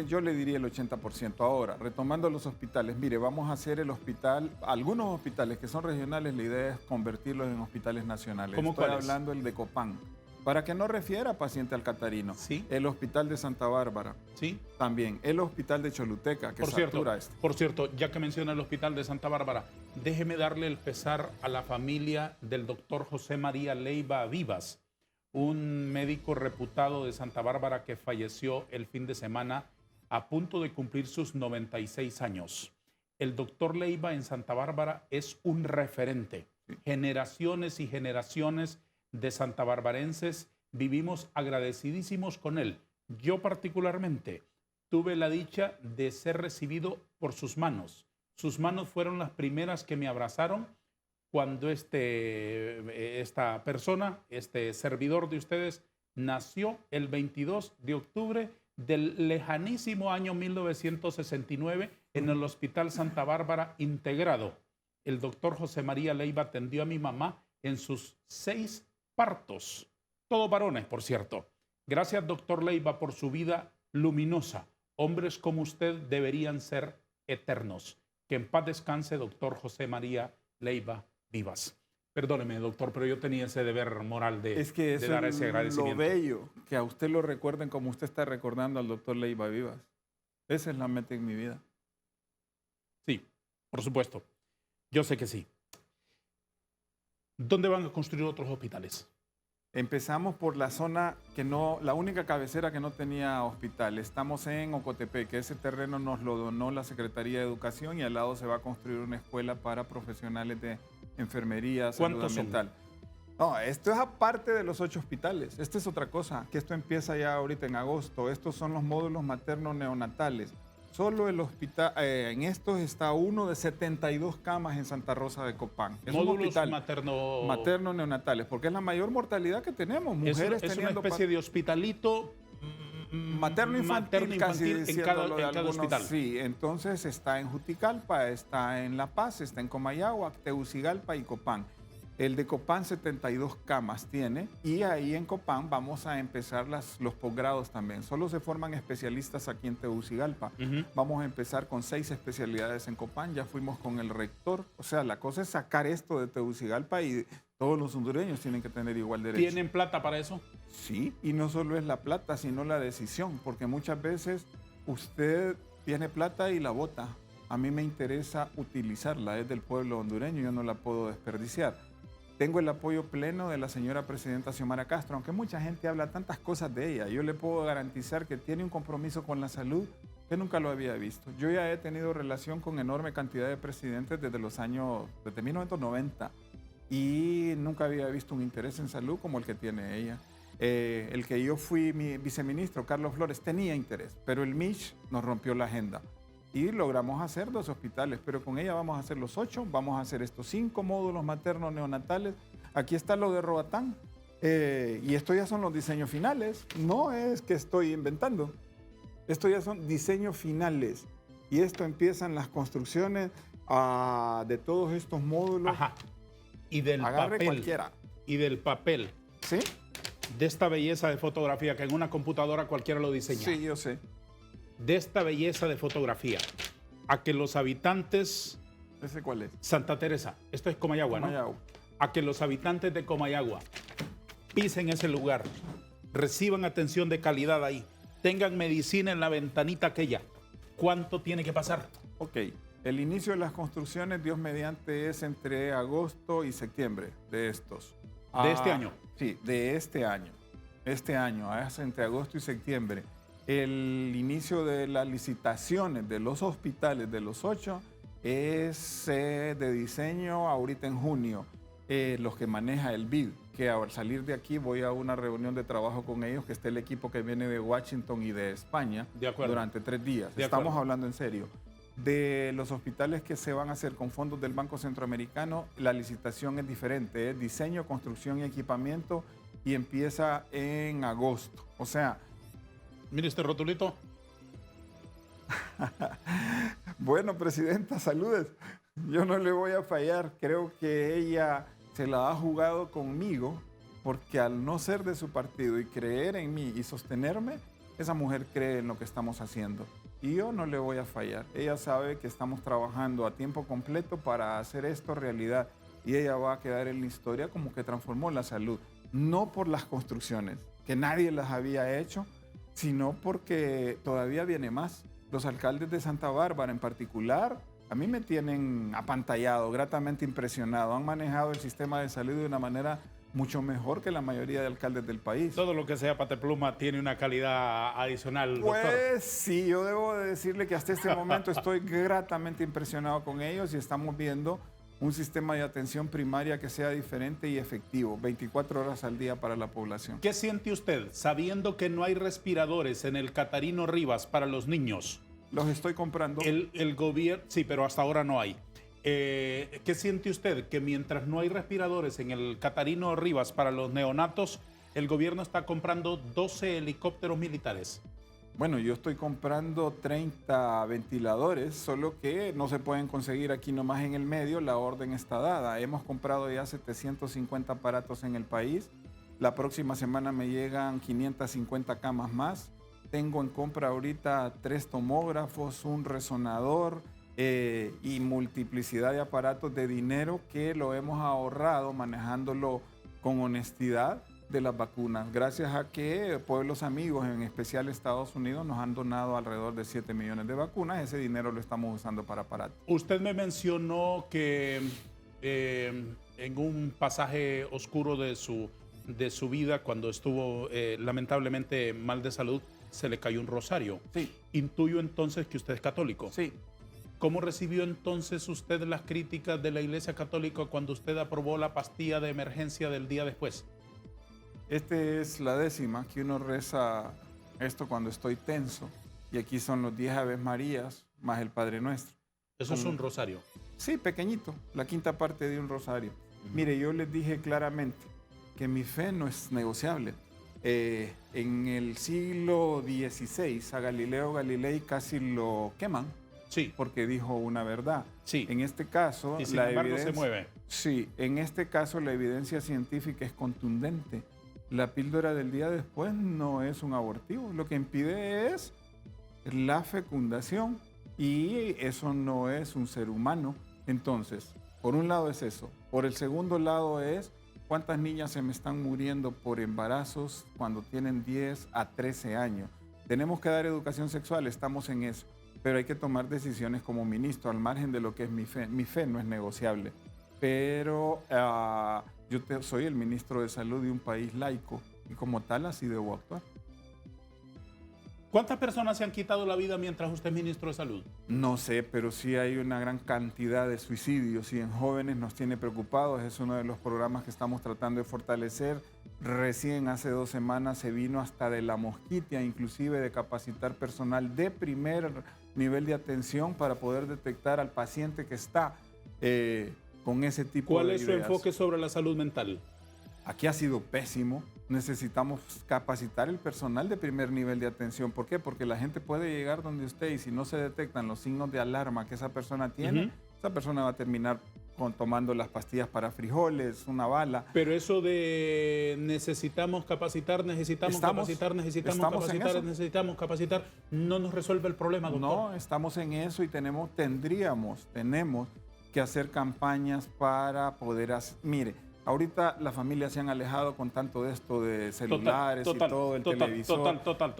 Yo le diría el 80%. Ahora, retomando los hospitales, mire, vamos a hacer el hospital, algunos hospitales que son regionales, la idea es convertirlos en hospitales nacionales. ¿Cómo Estoy cuáles? hablando del de Copán. Para que no refiera paciente al Catarino. Sí. El hospital de Santa Bárbara. Sí. También. El hospital de Choluteca, que satura este. Por cierto, ya que menciona el hospital de Santa Bárbara, déjeme darle el pesar a la familia del doctor José María Leiva Vivas, un médico reputado de Santa Bárbara que falleció el fin de semana a punto de cumplir sus 96 años. El doctor Leiva en Santa Bárbara es un referente. Sí. Generaciones y generaciones de santabarbarenses vivimos agradecidísimos con él. Yo particularmente tuve la dicha de ser recibido por sus manos. Sus manos fueron las primeras que me abrazaron cuando esta persona, este servidor de ustedes, nació el 22 de octubre del lejanísimo año 1969 en el Hospital Santa Bárbara integrado. El doctor José María Leiva atendió a mi mamá en sus 6 partos, todos varones, por cierto. Gracias, doctor Leiva, por su vida luminosa. Hombres como usted deberían ser eternos. Que en paz descanse, doctor José María Leiva Vivas. Perdóneme, doctor, pero yo tenía ese deber moral de dar ese agradecimiento. Lo bello, que a usted lo recuerden como usted está recordando al doctor Leiva Vivas. Esa es la meta en mi vida. Sí, por supuesto. Yo sé que sí. ¿Dónde van a construir otros hospitales? Empezamos por la zona que no, la única cabecera que no tenía hospital. Estamos en Ocotepec, que ese terreno nos lo donó la Secretaría de Educación y al lado se va a construir una escuela para profesionales de enfermería, salud ¿Cuántos ambiental. No, esto es aparte de los 8 hospitales. Esta es otra cosa, que esto empieza ya ahorita en agosto. Estos son los módulos materno-neonatales. Solo el hospital, en estos está uno de 72 camas en Santa Rosa de Copán. Es un Módulos hospital materno-neonatales, porque es la mayor mortalidad que tenemos. Mujeres es una teniendo especie de hospitalito materno-infantil, casi en cada hospital. Sí, entonces está en Juticalpa, está en La Paz, está en Comayagua, Tegucigalpa y Copán. El de Copán 72 camas tiene y ahí en Copán vamos a empezar los posgrados también. Solo se forman especialistas aquí en Tegucigalpa. Vamos a empezar con 6 especialidades en Copán. Ya fuimos con el rector. O sea, la cosa es sacar esto de Tegucigalpa y todos los hondureños tienen que tener igual derecho. ¿Tienen plata para eso? Sí, y no solo es la plata, sino la decisión, porque muchas veces usted tiene plata y la bota. A mí me interesa utilizarla, es del pueblo hondureño, yo no la puedo desperdiciar. Tengo el apoyo pleno de la señora presidenta Xiomara Castro, aunque mucha gente habla tantas cosas de ella. Yo le puedo garantizar que tiene un compromiso con la salud que nunca lo había visto. Yo ya he tenido relación con enorme cantidad de presidentes desde 1990 y nunca había visto un interés en salud como el que tiene ella. El que yo fui mi viceministro, Carlos Flores, tenía interés, pero el MICH nos rompió la agenda. Y logramos hacer 2 hospitales, pero con ella vamos a hacer los 8, vamos a hacer estos 5 módulos materno-neonatales. Aquí está lo de Roatán, y esto ya son los diseños finales, no es que estoy inventando. Esto ya son diseños finales, y esto empiezan las construcciones de todos estos módulos. Ajá. Y del Agarre papel. cualquiera. Y del papel. ¿Sí? De esta belleza de fotografía que en una computadora cualquiera lo diseña. Sí, yo sé. De esta belleza de fotografía a que los habitantes... ¿Ese cuál es? Santa Teresa, esto es Comayagua, ¿no? Comayagua. A que los habitantes de Comayagua pisen ese lugar, reciban atención de calidad ahí, tengan medicina en la ventanita aquella. ¿Cuánto tiene que pasar? Ok. El inicio de las construcciones, Dios mediante, es entre agosto y septiembre de estos. ¿De este año? Sí, de este año. Este año, es entre agosto y septiembre. El inicio de las licitaciones de los hospitales, de los 8, es de diseño ahorita en junio. Los que maneja el BID, que al salir de aquí voy a una reunión de trabajo con ellos, que está el equipo que viene de Washington y de España durante 3 días. Estamos hablando en serio. De los hospitales que se van a hacer con fondos del Banco Centroamericano, la licitación es diferente, es diseño, construcción y equipamiento, y empieza en agosto. O sea... Mire este rotulito. Bueno, presidenta, saludes. Yo no le voy a fallar. Creo que ella se la ha jugado conmigo, porque al no ser de su partido y creer en mí y sostenerme, esa mujer cree en lo que estamos haciendo. Y yo no le voy a fallar. Ella sabe que estamos trabajando a tiempo completo para hacer esto realidad. Y ella va a quedar en la historia como que transformó la salud. No por las construcciones, que nadie las había hecho, sino porque todavía viene más. Los alcaldes de Santa Bárbara en particular, a mí me tienen apantallado, gratamente impresionado. Han manejado el sistema de salud de una manera mucho mejor que la mayoría de alcaldes del país. Todo lo que sea patepluma tiene una calidad adicional, doctor. Pues sí, yo debo de decirle que hasta este momento estoy gratamente impresionado con ellos y estamos viendo un sistema de atención primaria que sea diferente y efectivo, 24 horas al día para la población. ¿Qué siente usted sabiendo que no hay respiradores en el Catarino Rivas para los niños? Los estoy comprando. El gobierno, sí, pero hasta ahora no hay. ¿Qué siente usted? Que mientras no hay respiradores en el Catarino Rivas para los neonatos, el gobierno está comprando 12 helicópteros militares. Bueno, yo estoy comprando 30 ventiladores, solo que no se pueden conseguir aquí nomás en el medio, la orden está dada. Hemos comprado ya 750 aparatos en el país. La próxima semana me llegan 550 camas más. Tengo en compra ahorita 3 tomógrafos, un resonador y multiplicidad de aparatos de dinero que lo hemos ahorrado manejándolo con honestidad de las vacunas, gracias a que pueblos amigos, en especial Estados Unidos, nos han donado alrededor de 7 millones de vacunas. Ese dinero lo estamos usando para aparatos. Usted me mencionó que en un pasaje oscuro de su vida, cuando estuvo lamentablemente mal de salud, se le cayó un rosario. Sí. Intuyo entonces que usted es católico. Sí. ¿Cómo recibió entonces usted las críticas de la Iglesia Católica cuando usted aprobó la pastilla de emergencia del día después? Esta es la 10ª que uno reza esto cuando estoy tenso. Y aquí son los 10 Aves Marías más el Padre Nuestro. ¿Eso es un rosario? Sí, pequeñito, la 5ª parte de un rosario. Mire, yo les dije claramente que mi fe no es negociable. En el siglo XVI a Galileo Galilei casi lo queman. Sí. Porque dijo una verdad. Sí. En este caso, y sin embargo se mueve. Sí, en este caso la evidencia científica es contundente. La píldora del día después no es un abortivo. Lo que impide es la fecundación y eso no es un ser humano. Entonces, por un lado es eso. Por el segundo lado es cuántas niñas se me están muriendo por embarazos cuando tienen 10 a 13 años. Tenemos que dar educación sexual, estamos en eso. Pero hay que tomar decisiones como ministro, al margen de lo que es mi fe. Mi fe no es negociable. Pero soy el ministro de Salud de un país laico y como tal así debo actuar. ¿Cuántas personas se han quitado la vida mientras usted es ministro de Salud? No sé, pero sí hay una gran cantidad de suicidios y en jóvenes nos tiene preocupados. Es uno de los programas que estamos tratando de fortalecer. Recién hace 2 semanas se vino hasta de la Mosquitia, inclusive de capacitar personal de primer nivel de atención para poder detectar al paciente que está con ese tipo de ideas. ¿Cuál es su enfoque sobre la salud mental? Aquí ha sido pésimo. Necesitamos capacitar el personal de primer nivel de atención. ¿Por qué? Porque la gente puede llegar donde usted y si no se detectan los signos de alarma que esa persona tiene, esa persona va a terminar tomando las pastillas para frijoles, una bala. Pero eso de necesitamos capacitar, necesitamos capacitar, no nos resuelve el problema, doctor. No, estamos en eso y tenemos que hacer campañas para poder hacer. Mire, ahorita las familias se han alejado con tanto de esto de celulares y todo, el televisor. Total.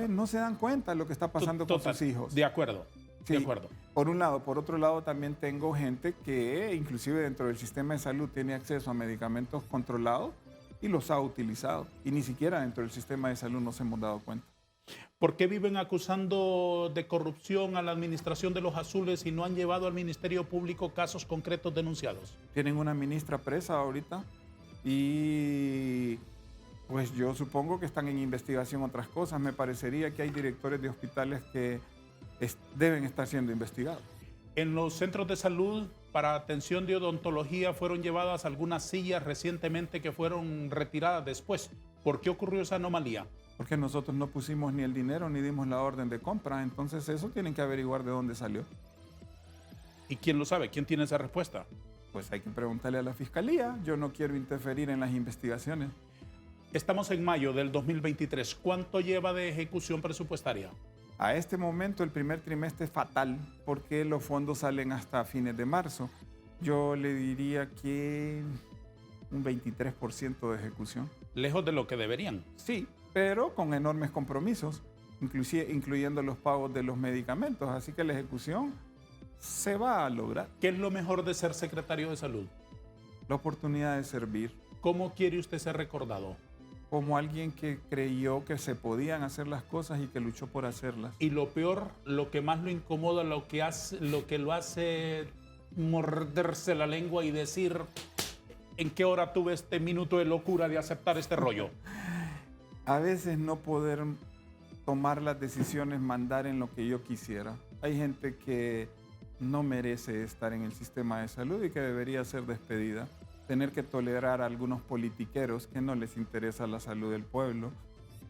No se dan cuenta de lo que está pasando con sus hijos. De acuerdo. Sí, de acuerdo. Por un lado. Por otro lado, también tengo gente que inclusive dentro del sistema de salud tiene acceso a medicamentos controlados y los ha utilizado. Y ni siquiera dentro del sistema de salud nos hemos dado cuenta. ¿Por qué viven acusando de corrupción a la administración de los azules y no han llevado al Ministerio Público casos concretos denunciados? Tienen una ministra presa ahorita y pues yo supongo que están en investigación otras cosas. Me parecería que hay directores de hospitales que deben estar siendo investigados. En los centros de salud para atención de odontología fueron llevadas algunas sillas recientemente que fueron retiradas después. ¿Por qué ocurrió esa anomalía? Porque nosotros no pusimos ni el dinero ni dimos la orden de compra. Entonces eso tienen que averiguar de dónde salió. ¿Y quién lo sabe? ¿Quién tiene esa respuesta? Pues hay que preguntarle a la fiscalía. Yo no quiero interferir en las investigaciones. Estamos en mayo del 2023. ¿Cuánto lleva de ejecución presupuestaria? A este momento el primer trimestre es fatal porque los fondos salen hasta fines de marzo. Yo le diría que un 23% de ejecución. Lejos de lo que deberían. Sí, pero con enormes compromisos, incluyendo los pagos de los medicamentos. Así que la ejecución se va a lograr. ¿Qué es lo mejor de ser secretario de salud? La oportunidad de servir. ¿Cómo quiere usted ser recordado? Como alguien que creyó que se podían hacer las cosas y que luchó por hacerlas. Y lo peor, lo que más lo incomoda, lo que lo hace morderse la lengua y decir, ¿en qué hora tuve este minuto de locura de aceptar este rollo? A veces no poder tomar las decisiones, mandar en lo que yo quisiera. Hay gente que no merece estar en el sistema de salud y que debería ser despedida. Tener que tolerar a algunos politiqueros que no les interesa la salud del pueblo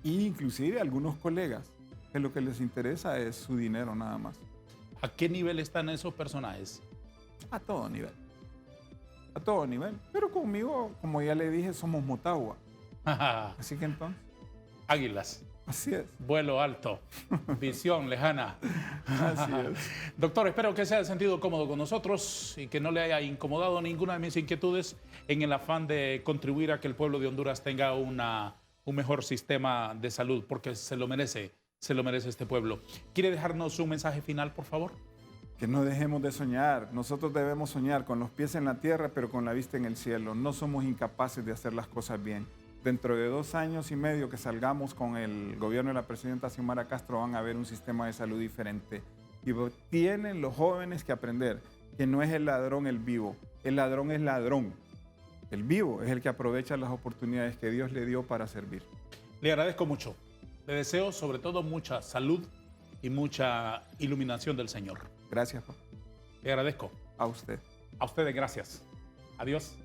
e inclusive a algunos colegas que lo que les interesa es su dinero nada más. ¿A qué nivel están esos personajes? A todo nivel. A todo nivel. Pero conmigo, como ya le dije, somos Motagua. Así que entonces... Águilas. Así es. Vuelo alto, visión lejana. Así es. Doctor, espero que se haya sentido cómodo con nosotros y que no le haya incomodado ninguna de mis inquietudes en el afán de contribuir a que el pueblo de Honduras tenga un mejor sistema de salud, porque se lo merece este pueblo. ¿Quiere dejarnos un mensaje final, por favor? Que no dejemos de soñar. Nosotros debemos soñar con los pies en la tierra, pero con la vista en el cielo. No somos incapaces de hacer las cosas bien. Dentro de 2 años y medio que salgamos con el gobierno de la presidenta Xiomara Castro van a ver un sistema de salud diferente. Y tienen los jóvenes que aprender que no es el ladrón el vivo, el ladrón es ladrón. El vivo es el que aprovecha las oportunidades que Dios le dio para servir. Le agradezco mucho. Le deseo sobre todo mucha salud y mucha iluminación del Señor. Gracias, papá. Le agradezco. A usted. A ustedes, gracias. Adiós.